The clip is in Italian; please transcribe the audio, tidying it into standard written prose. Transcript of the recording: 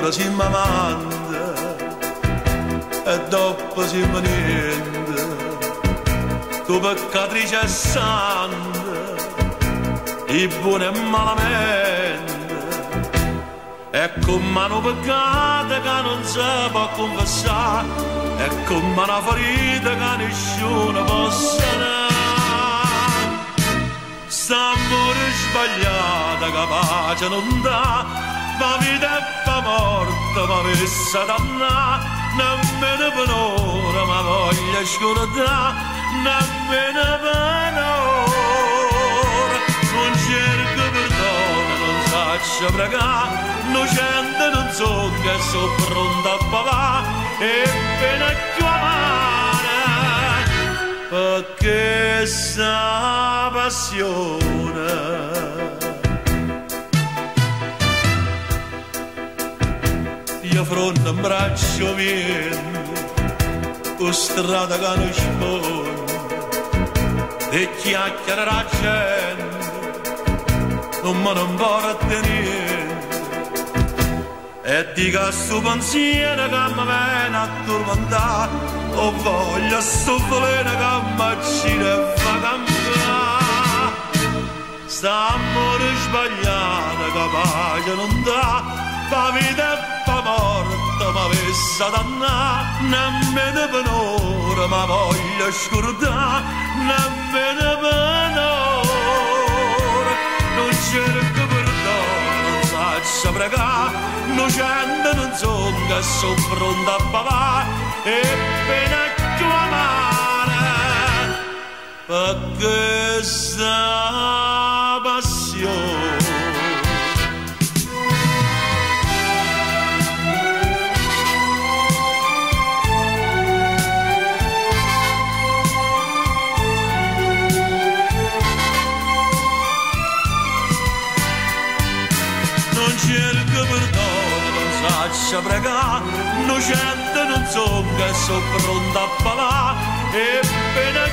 prima si m'amanda e dopo si niente, tu peccatrice e santa, i buoni e malamente, e come hanno peccato che non si può confessare, e come una ferita che nessuno può sanare. S'amore sbagliato capace non dà, ma vita e pa morte ma messa danna, nemmeno per ora ma voglia scordare, nemmeno per ora. Non cerco perdono, non saccio pregare, non sento non so che sono pronto a papà, e appena chiamare, perché sta passione io fronte in braccio viene, con strada che non sponde, e chiacchiere la gente, non me ne importa niente, e dica a suo pensiero che mi viene a tormentare, ho voglia soffrire che mi accide e fa cambiare. S'amore sbagliato capace non dà, pa vita e pa morte ma messa danna, nemmeno per ora ma voglio scordare, nemmeno per ora. Non cerco perdono, non saccio pregare, non sento non so che sono pronto a papà, e appena chiamare, perché sta passione cerco perdono, non saccio pregare, non sento non so che sono pronto a parlare, e appena